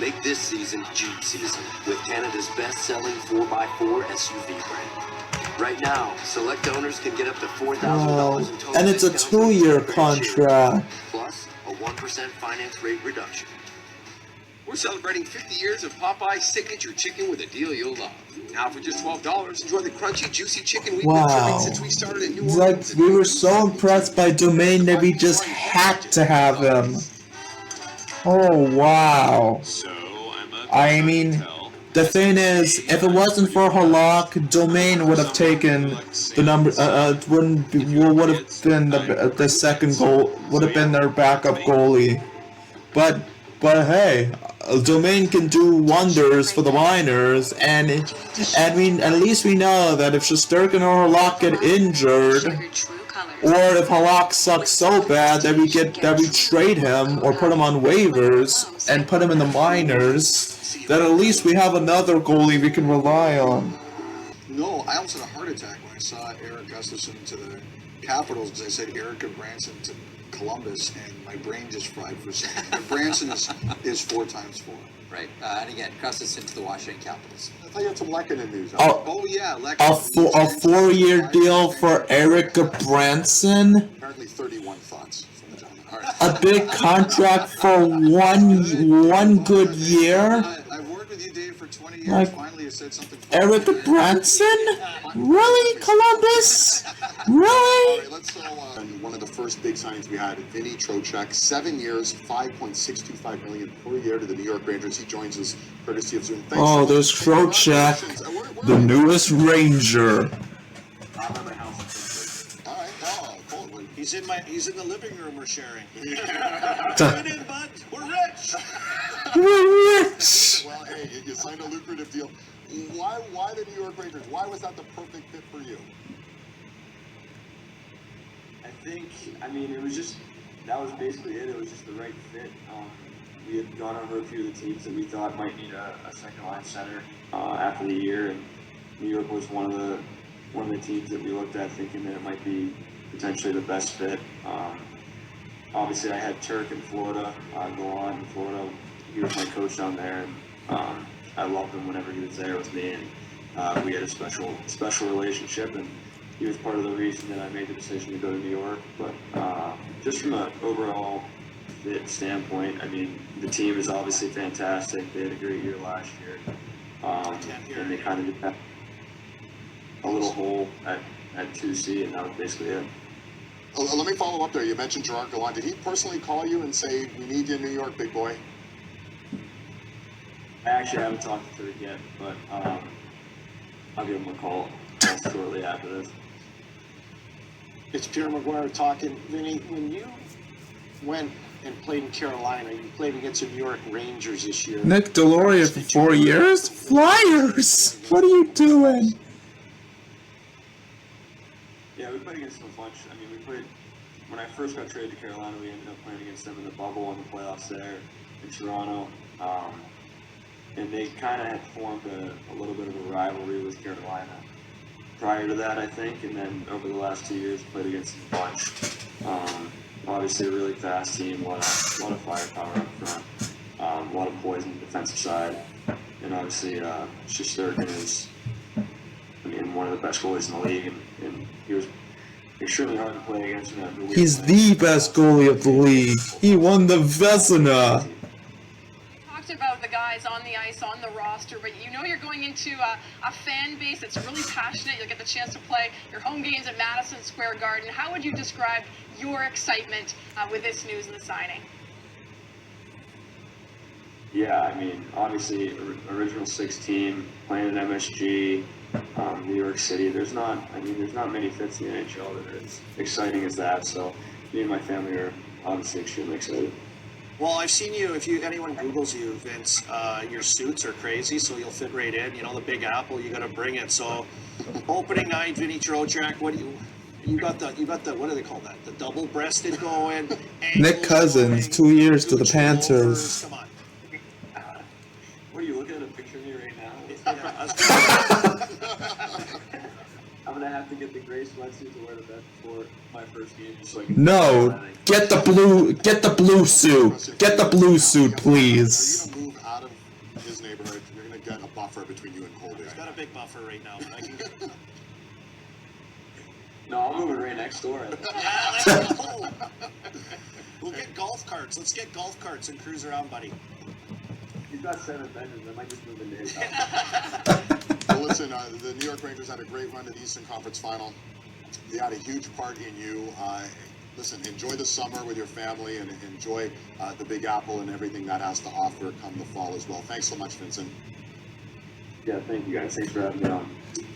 Make this season Jeep season with Canada's best-selling 4x4 SUV brand. Right now, select owners can get up to $4,000 in total. And it's a 2-year contract. Plus a 1% finance rate reduction. We're celebrating 50 years of Popeye's signature chicken with a deal you'll love. Now for just $12, enjoy the crunchy, juicy chicken we've been serving since we started in New It's Orleans. like we were so impressed by Domain that we just had to have him. Oh wow. I mean, the thing is, if it wasn't for Halak, Domain would have taken the number. Would have been the second goal. Would have been their backup goalie. But hey, Domain can do wonders for the Miners, and I mean, at least we know that if Shesterkin or Halak get injured, or if Halak sucks so bad that we trade him or put him on waivers and put him in the Miners, that at least we have another goalie we can rely on. No, I almost had a heart attack when I saw Erik Gudbrandson to the Capitals because I said Erik Gudbrandson to Columbus, and my brain just fried for a second. Branson is 4 times 4. Right. And again, Gustafsson to the Washington Capitals. I thought you had some Lehkonen news. Oh yeah, Lehkonen. A 4-year deal for Erik Gudbrandson. Apparently 31 thoughts from the gentleman. All right. A big contract for one good year. I've worked with you, Dave, for 20 years. Like, finally, you said something. Erik Gudbrandson? Really, Columbus? Really? All right, let's and one of the first big signings we had, Vinny Trocheck, 7 years, $5.625 million per year to the New York Rangers. He joins us courtesy of Zoom. Thanks so There's Trocheck, the newest Ranger. He's in the living room we're sharing. Come in, bud. We're rich. We're rich. Well, hey, you signed a lucrative deal. Why the New York Rangers? Why was that the perfect fit for you? I mean, it was just, that was basically it. It was just the right fit. We had gone over a few of the teams that we thought might need a second line center after the year, and New York was one of the teams that we looked at thinking that it might be potentially the best fit. Obviously, I had Turk in Florida go on in Florida. He was my coach down there, and I loved him whenever he was there with me, and we had a special relationship, and he was part of the reason that I made the decision to go to New York. But just from an overall fit standpoint, I mean, the team is obviously fantastic. They had a great year last year, and they kind of just had a little hole at 2C, and that was basically it. Let me follow up there. You mentioned Gerard Gallant. Did he personally call you and say, "We need you in New York, big boy"? I actually haven't talked to Turk yet, but I'll give him a call shortly after this. It's Pierre McGuire talking. Vinny, when you went and played in Carolina, you played against the New York Rangers this year. Nick Deloria for 4 years? Flyers! What are you doing? Yeah, we played against them a bunch. I mean, we played when I first got traded to Carolina, we ended up playing against them in the bubble in the playoffs there in Toronto. And they kind of had formed a little bit of a rivalry with Carolina prior to that, I think. And then over the last 2 years, played against them a bunch. Obviously, a really fast team, a lot of firepower up front, a lot of poise on the defensive side. And obviously, Shesterkin is, one of the best goalies in the league. And he was extremely hard to play against. He's the best goalie of the league. He won the Vezina. Talked about the guys on the ice, on the roster, but you know you're going into a fan base that's really passionate. You'll get the chance to play your home games at Madison Square Garden. How would you describe your excitement with this news and the signing? Yeah, obviously, original 16, playing at MSG, New York City. There's not many fits in the NHL that are as exciting as that. So me and my family are obviously extremely excited. Well, I've seen you, if anyone Googles you, Vince, your suits are crazy, so you'll fit right in. The Big Apple, you got to bring it. So, opening night, Vinny Trocheck, you got the, what do they call that? The double-breasted going. Nick Cousins, 2 years to the Panthers. Come on. What are you looking at a picture of me right now? I'm going to have to get the gray sweatsuit to wear to bed before my first game. So I can get the blue suit. Get the blue suit, please. You're going to move out of his neighborhood. You're going to get a buffer between you and Colby. He's got a big buffer right now, but I can get... No, I'm moving right next door. Yeah, let's go. We'll get golf carts. Let's get golf carts and cruise around, buddy. He's got 7 bedrooms. I might just move into his house. Well, listen, the New York Rangers had a great run to the Eastern Conference Final. They had a huge part in you. Listen, enjoy the summer with your family and enjoy the Big Apple and everything that has to offer come the fall as well. Thanks so much, Vincent. Yeah, thank you guys. Thanks for having me on.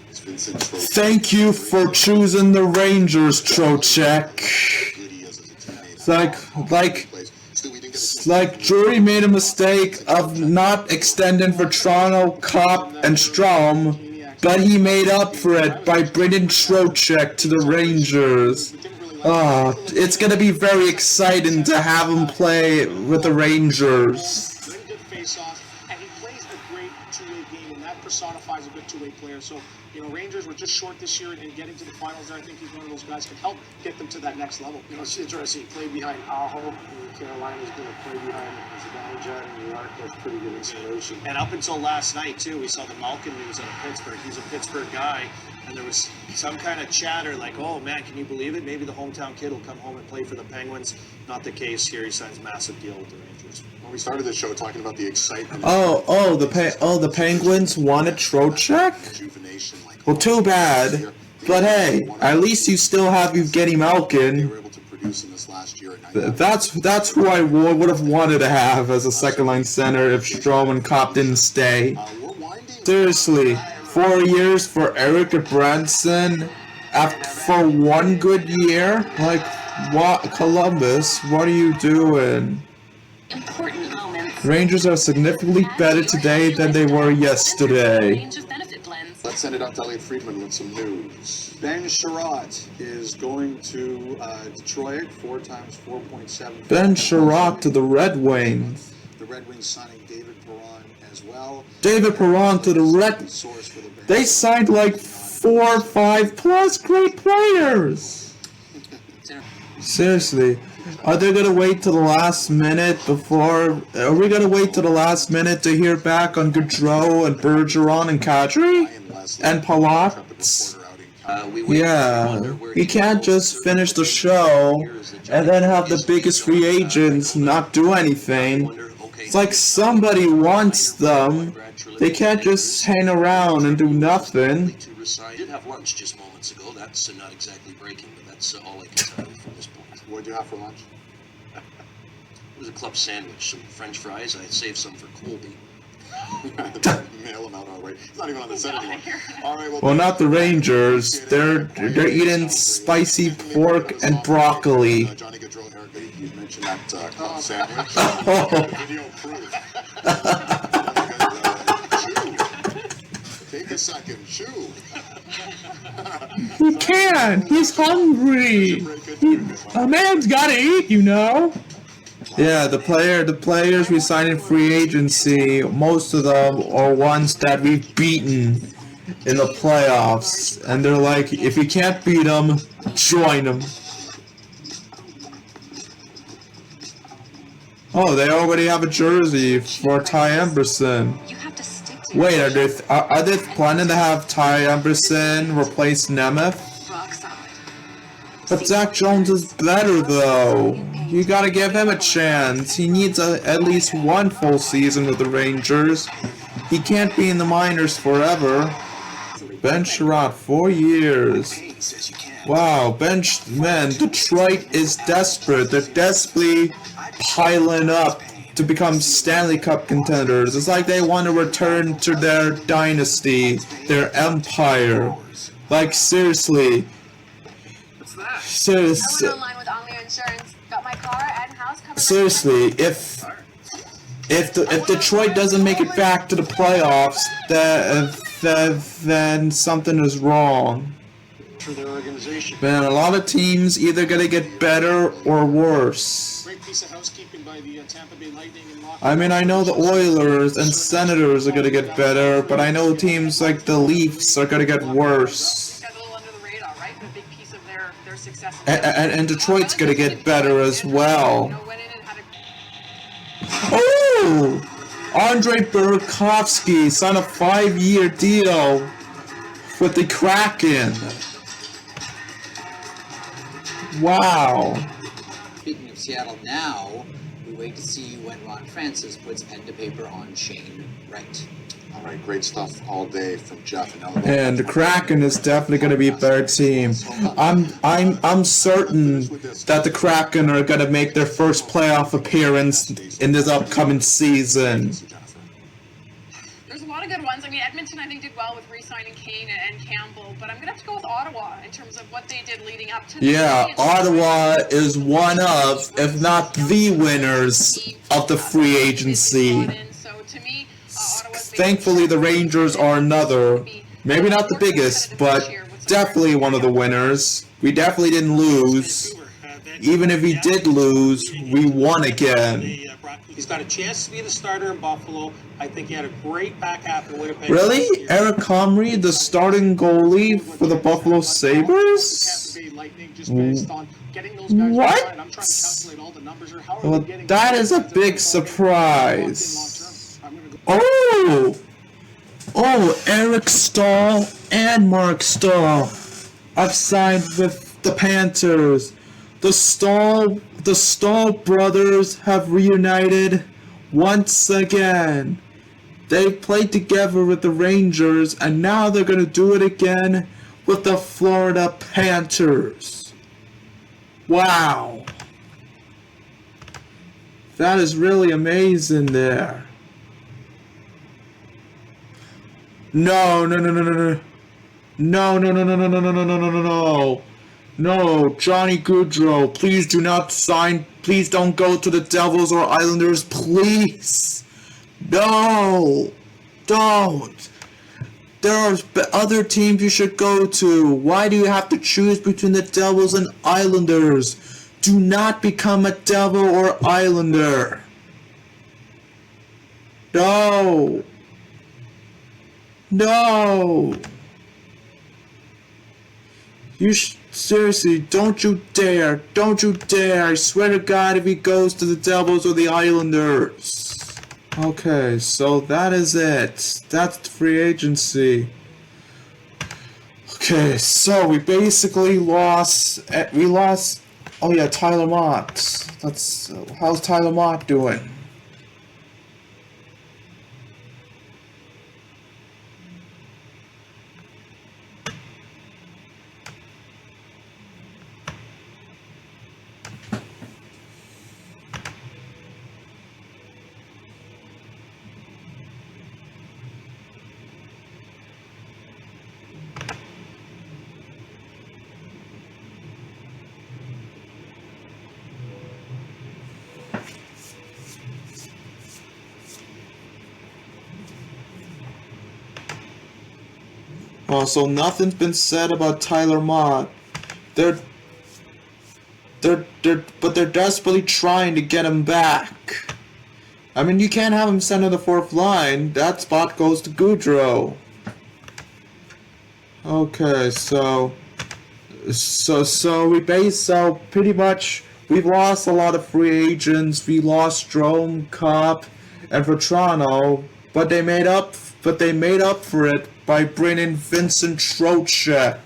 It's Vincent Trocheck. Thank you for choosing the Rangers, Trocheck. It's like Drury made a mistake of not extending for Toronto, Kopp, and Strom, but he made up for it by bringing Trocheck to the Rangers. It's going to be very exciting to have him play with the Rangers. Very good face-off, and he plays a great two-way game, and that personifies a good two-way player. So, Rangers were just short this year in getting to the finals there. I think he's one of those guys who can help get them to that next level. It's interesting. He played behind Aho, and Carolina's going to play behind Zibanejad in New York. That's pretty good inspiration. And up until last night, too, we saw the Malkin news out of Pittsburgh. He's a Pittsburgh guy, and there was some kind of chatter like, oh, man, can you believe it? Maybe the hometown kid will come home and play for the Penguins. Not the case here. He signs a massive deal with the Rangers. Well, we started the show talking about the excitement. The Penguins wanted Trocheck? Well, too bad. But hey, at least you still have Evgeny Malkin. That's who I would have wanted to have as a second-line center if Strome and Kopp didn't stay. Seriously, 4 years for Erik Gudbrandson for one good year? Like, what, Columbus? What are you doing? Important moments. Rangers are significantly better today than they were yesterday. Let's send it up to Elliot Friedman with some news. Ben Sherratt is going to Detroit, 4 times $4.7. Ben Sherratt to the Red Wings. The Red Wings signing David Perron as well. David Perron to the Red. They signed like 4 or 5 plus great players. Seriously, are they gonna wait till the last minute before? Are we gonna wait till the last minute to hear back on Gaudreau and Bergeron and Kadri and Palat? Yeah, you can't just finish the show and then have the biggest free agents not do anything. It's like somebody wants them. They can't just hang around and do nothing. I did have lunch just moments ago. That's not exactly breaking, but that's all I can tell you from this point. What did you have for lunch? It was a club sandwich, some French fries. I saved some for Colby. Mail him out already. He's not even on the set anymore. All right, well, not the Rangers. They're eating spicy pork and broccoli. Johnny Gaudreau, Eric, you mentioned that club sandwich. Video proof. Chew. Take a second. Chew. He can't. He's hungry. A man's gotta eat, you know. Yeah, the players we signed in free agency, most of them are ones that we've beaten in the playoffs, and they're like, if you can't beat them, join them. Oh, they already have a jersey for Ty Emberson. Wait, are they planning to have Ty Emberson replace Nemeth? But Zach Jones is better though. You gotta give him a chance. He needs at least one full season with the Rangers. He can't be in the minors forever. Ben Sherratt, 4 years. Wow, man, Detroit is desperate. They're desperately piling up to become Stanley Cup contenders. It's like they want to return to their dynasty, their empire. Like, seriously. Seriously, if Detroit doesn't make it back to the playoffs, then something is wrong. Man, a lot of teams either gonna get better or worse. Great piece of housekeeping by the Tampa Bay Lightning. I mean, I know the Oilers and Senators are gonna get better, but I know teams like the Leafs are gonna get worse. And Detroit's gonna get better as well. Oh! Andrei Burakovsky signed a 5-year deal with the Kraken. Wow. Speaking of Seattle now, we wait to see when Ron Francis puts pen to paper on Shane Wright. All right, great stuff all day from Jeff. And the Kraken is definitely going to be a better team. I'm certain that the Kraken are going to make their first playoff appearance in this upcoming season. There's a lot of good ones. I mean, Edmonton, I think, did well with re-signing Kane and Campbell, but I'm going to have to go with Ottawa in terms of what they did leading up to. Yeah, Ottawa is one of, if not the winners of the free agency. Thankfully, the Rangers are another. Maybe not the biggest, but definitely one of the winners. We definitely didn't lose. Even if we did lose, we won again. He's got a chance to be the starter in Buffalo. I think he had a great back half in Winnipeg. Really? Eric Comrie, the starting goalie for the Buffalo Sabres? What? Well, that is a big surprise. Oh! Oh, Eric Stahl and Mark Stahl have signed with the Panthers. The Stahl brothers have reunited once again. They played together with the Rangers, and now they're going to do it again with the Florida Panthers. Wow. That is really amazing there. No. No, Johnny Gaudreau, please do not sign. Please don't go to the Devils or Islanders, please. No, don't. There are other teams you should go to. Why do you have to choose between the Devils and Islanders? Do not become a Devil or Islander. No. No. Seriously, don't you dare. Don't you dare. I swear to God if he goes to the Devils or the Islanders. Okay, so that is it. That's the free agency. Okay, so we basically lost. Oh yeah, Tyler Mott. How's Tyler Mott doing? Oh, so nothing's been said about Tyler Mott. But they're desperately trying to get him back. I mean, you can't have him center the fourth line. That spot goes to Gaudreau. Okay, so pretty much we've lost a lot of free agents. We lost Strome, Kopp, and Vetrano, but they made up for it by bringing Vincent Trocheck.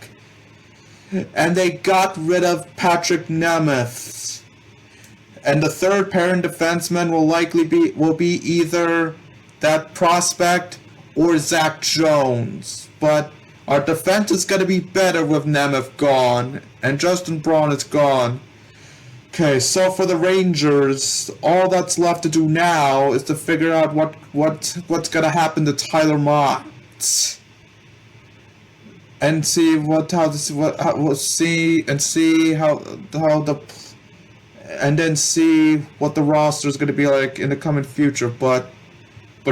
And they got rid of Patrick Nemeth. And the third pairing defenseman will be either that prospect or Zach Jones. But our defense is going to be better with Nemeth gone and Justin Braun is gone. Okay, so for the Rangers, all that's left to do now is to figure out what's going to happen to Tyler Mott. And see and then see what the roster is going to be like in the coming future. But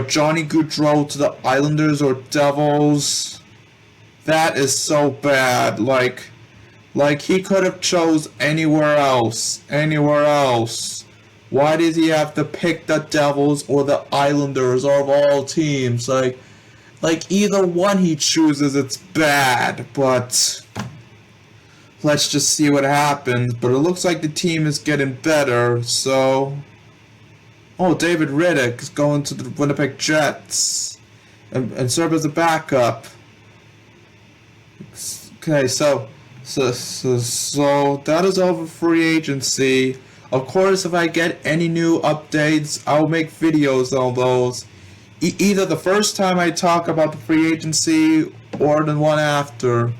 Johnny Gaudreau to the Islanders or Devils, that is so bad. Like he could have chose anywhere else. Why did he have to pick the Devils or the Islanders of all teams? Like either one he chooses, it's bad, but let's just see what happens. But it looks like the team is getting better, so... Oh, David Riddick is going to the Winnipeg Jets and serve as a backup. Okay, so that is over free agency. Of course, if I get any new updates, I'll make videos on those. Either the first time I talk about the free agency or the one after.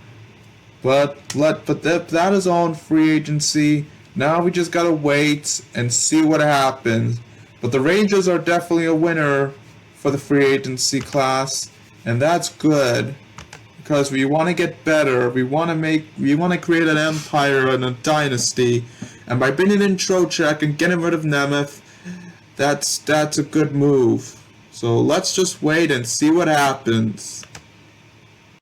But that is all in free agency. Now we just gotta wait and see what happens. But the Rangers are definitely a winner for the free agency class, and that's good because we want to get better. We want to create an empire and a dynasty. And by bringing in Trocheck and getting rid of Nemeth, that's a good move. So let's just wait and see what happens.